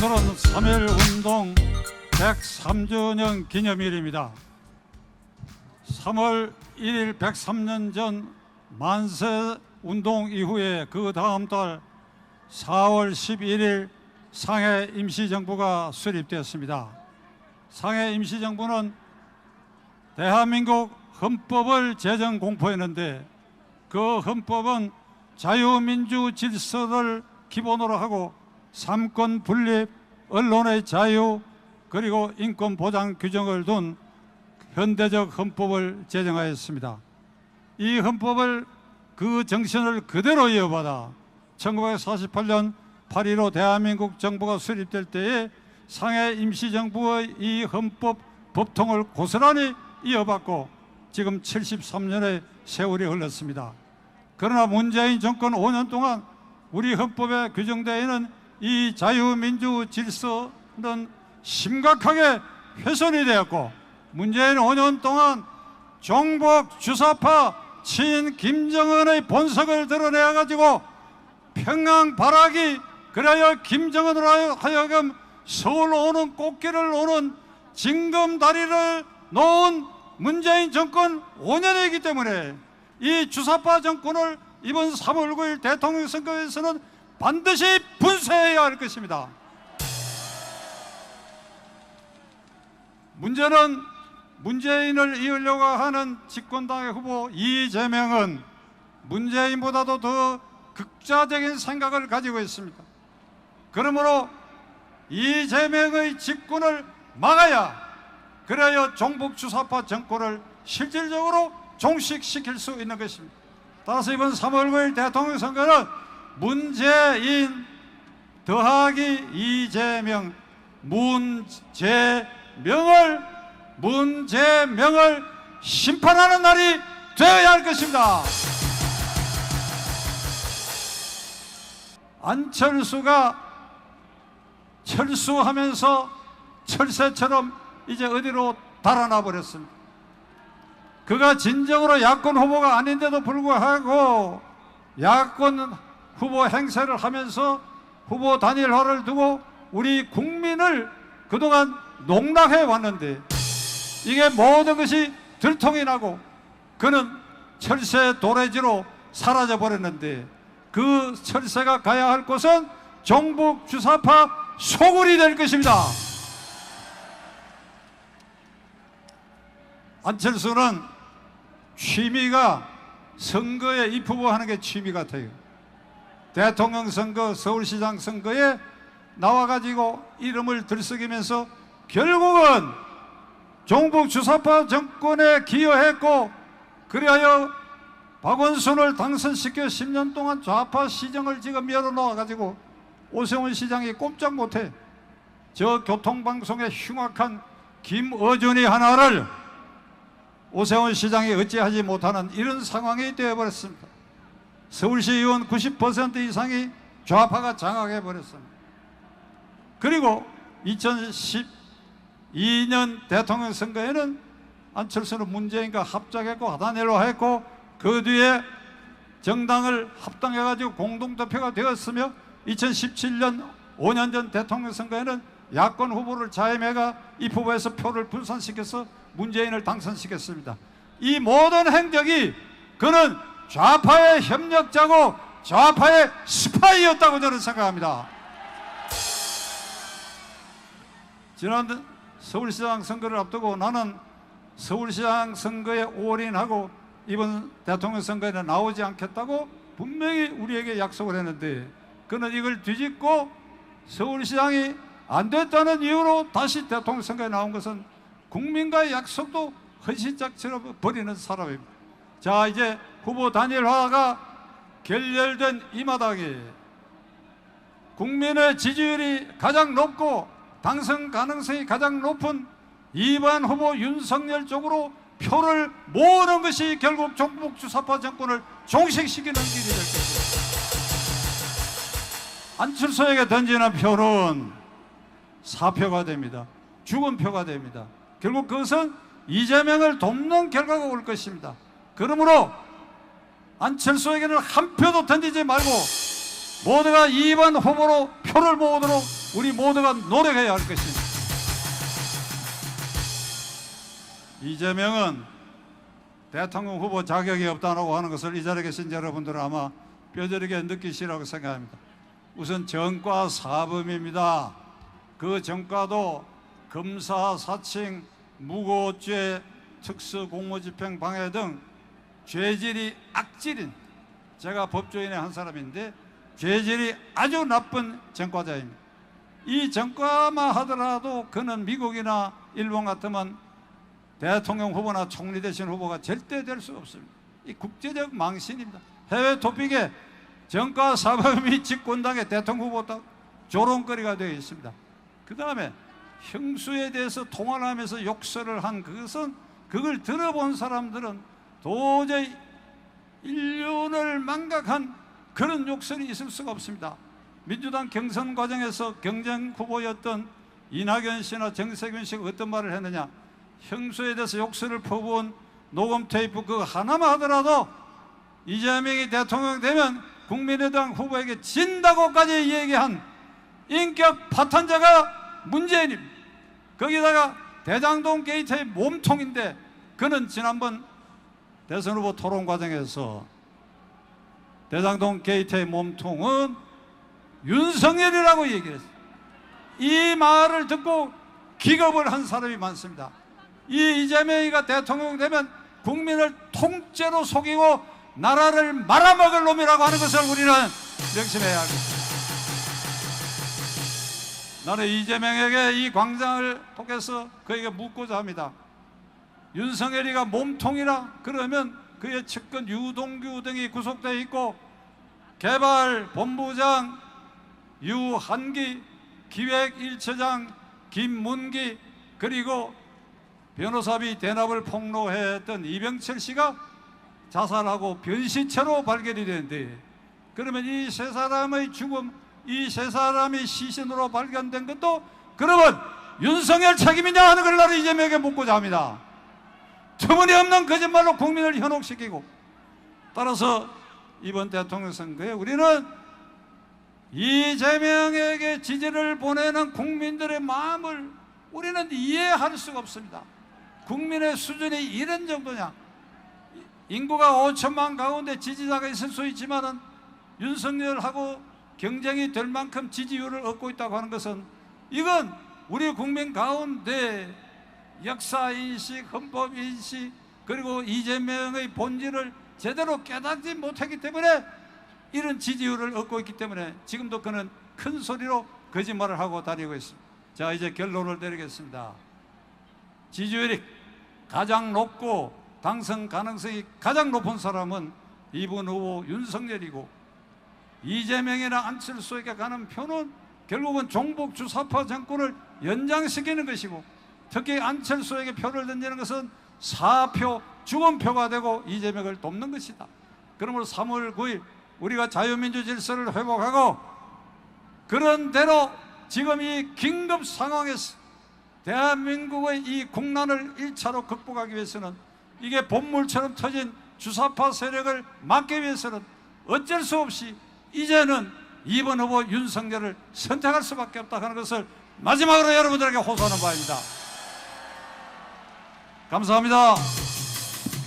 오늘은 3.1운동 103주년 기념일입니다. 3월 1일 103년 전 만세운동 이후에 그 다음 달 4월 11일 상해 임시정부가 수립되었습니다. 상해 임시정부는 대한민국 헌법을 제정 공포했는데 그 헌법은 자유민주 질서를 기본으로 하고 삼권 분립, 언론의 자유, 그리고 인권 보장 규정을 둔 현대적 헌법을 제정하였습니다. 이 헌법을 그 정신을 그대로 이어받아 1948년 8.15 대한민국 정부가 수립될 때에 상해 임시정부의 이 헌법 법통을 고스란히 이어받고 지금 73년의 세월이 흘렀습니다. 그러나 문재인 정권 5년 동안 우리 헌법에 규정되어 있는 이 자유민주 질서는 심각하게 훼손이 되었고, 문재인 5년 동안 종북 주사파 친 김정은의 본색을 드러내가지고 평양 발악이, 그래야 김정은으로 하여금 서울 오는 꽃길을 오는 징검다리를 놓은 문재인 정권 5년이기 때문에 이 주사파 정권을 이번 3월 9일 대통령 선거에서는 반드시 분쇄해야 할 것입니다. 문제는 문재인을 이으려고 하는 집권당의 후보 이재명은 문재인보다도 더 극자적인 생각을 가지고 있습니다. 그러므로 이재명의 집권을 막아야, 그래야 종북 주사파 정권을 실질적으로 종식시킬 수 있는 것입니다. 따라서 이번 3월 9일 대통령 선거는 문재인 더하기 이재명, 문재명을 심판하는 날이 되어야 할 것입니다. 안철수가 철수하면서 철새처럼 이제 어디로 달아나 버렸습니다. 그가 진정으로 야권 후보가 아닌데도 불구하고 야권 후보 행세를 하면서 후보 단일화를 두고 우리 국민을 그동안 농락해 왔는데 이게 모든 것이 들통이 나고 그는 철새 도래지로 사라져 버렸는데, 그 철새가 가야 할 곳은 종북 주사파 소굴이 될 것입니다. 안철수는 취미가 선거에 입후보하는 게 취미 같아요. 대통령 선거, 서울시장 선거에 나와가지고 이름을 들썩이면서 결국은 종북 주사파 정권에 기여했고, 그리하여 박원순을 당선시켜 10년 동안 좌파 시정을 지금 열어놓아가지고 오세훈 시장이 꼼짝 못해 저 교통방송의 흉악한 김어준이 하나를 오세훈 시장이 어찌하지 못하는 이런 상황이 되어버렸습니다. 서울시 의원 90% 이상이 좌파가 장악해버렸습니다. 그리고 2012년 대통령 선거에는 안철수는 문재인과 합작했고 하단일화했고 그 뒤에 정당을 합당해가지고 공동대표가 되었으며 2017년 5년 전 대통령 선거에는 야권 후보를 자임해가 이 후보에서 표를 분산시켜서 문재인을 당선시켰습니다. 이 모든 행적이 그는 좌파의 협력자고 좌파의 스파이였다고 저는 생각합니다. 지난 서울시장 선거를 앞두고 나는 서울시장 선거에 올인하고 이번 대통령 선거에는 나오지 않겠다고 분명히 우리에게 약속을 했는데, 그는 이걸 뒤집고 서울시장이 안 됐다는 이유로 다시 대통령 선거에 나온 것은 국민과의 약속도 헌신짝처럼 버리는 사람입니다. 자, 이제 후보 단일화가 결렬된 이 마당에 국민의 지지율이 가장 높고 당선 가능성이 가장 높은 2번 후보 윤석열 쪽으로 표를 모으는 것이 결국 종북 주사파 정권을 종식시키는 길이 될 것입니다. 안철수에게 던지는 표는 사표가 됩니다. 죽은 표가 됩니다. 결국 그것은 이재명을 돕는 결과가 올 것입니다. 그러므로 안철수에게는 한 표도 던지지 말고 모두가 2번 후보로 표를 모으도록 우리 모두가 노력해야 할 것입니다. 이재명은 대통령 후보 자격이 없다고 하는 것을 이 자리에 계신 여러분들은 아마 뼈저리게 느끼시라고 생각합니다. 우선 전과 사범입니다. 그 전과도 검사 사칭, 무고죄, 특수공무집행 방해 등 죄질이 악질인, 제가 법조인의 한 사람인데 죄질이 아주 나쁜 전과자입니다. 이 전과만 하더라도 그는 미국이나 일본 같으면 대통령 후보나 총리 되신 후보가 절대 될 수 없습니다. 이 국제적 망신입니다. 해외 토픽에 전과 사범이 집권당의 대통령 후보다 조롱거리가 되어 있습니다. 그 다음에 형수에 대해서 통화를 하면서 욕설을 한 그것은, 그걸 들어본 사람들은 도저히 인륜을 망각한 그런 욕설이 있을 수가 없습니다. 민주당 경선 과정에서 경쟁 후보였던 이낙연 씨나 정세균 씨가 어떤 말을 했느냐, 형수에 대해서 욕설을 퍼부은 녹음 테이프 그거 하나만 하더라도 이재명이 대통령 되면 국민의당 후보에게 진다고까지 얘기한 인격 파탄자가 문재인입니다. 거기다가 대장동 게이트의 몸통인데, 그는 지난번 대선 후보 토론 과정에서 대장동 게이트의 몸통은 윤석열이라고 얘기를 했어요. 이 말을 듣고 기겁을 한 사람이 많습니다. 이 이재명이가 대통령 되면 국민을 통째로 속이고 나라를 말아먹을 놈이라고 하는 것을 우리는 명심해야 하겠습니다. 나는 이재명에게 이 광장을 통해서 그에게 묻고자 합니다. 윤석열이가 몸통이라 그러면 그의 측근 유동규 등이 구속되어 있고, 개발본부장 유한기, 기획1처장 김문기, 그리고 변호사비 대납을 폭로했던 이병철 씨가 자살하고 변시체로 발견이 되는데, 그러면 이 세 사람의 죽음, 이 세 사람이 시신으로 발견된 것도 그러면 윤석열 책임이냐 하는 걸 나는 이재명에게 묻고자 합니다. 터무니없는 거짓말로 국민을 현혹시키고, 따라서 이번 대통령 선거에 우리는 이재명에게 지지를 보내는 국민들의 마음을 우리는 이해할 수가 없습니다. 국민의 수준이 이런 정도냐. 인구가 5천만 가운데 지지자가 있을 수 있지만은 윤석열하고 경쟁이 될 만큼 지지율을 얻고 있다고 하는 것은, 이건 우리 국민 가운데 역사인식, 헌법인식, 그리고 이재명의 본질을 제대로 깨닫지 못했기 때문에 이런 지지율을 얻고 있기 때문에 지금도 그는 큰 소리로 거짓말을 하고 다니고 있습니다. 자, 이제 결론을 내리겠습니다. 지지율이 가장 높고 당선 가능성이 가장 높은 사람은 이번 후보 윤석열이고, 이재명이나 안철수에게 가는 표는 결국은 종북 주사파 정권을 연장시키는 것이고, 특히 안철수에게 표를 던지는 것은 사표, 죽음표가 되고 이재명을 돕는 것이다. 그러므로 3월 9일 우리가 자유민주 질서를 회복하고, 그런 대로 지금 이 긴급 상황에서 대한민국의 이 국난을 1차로 극복하기 위해서는, 이게 본물처럼 터진 주사파 세력을 막기 위해서는 어쩔 수 없이 이제는 이번 후보 윤석열을 선택할 수밖에 없다 하는 것을 마지막으로 여러분들에게 호소하는 바입니다. 감사합니다.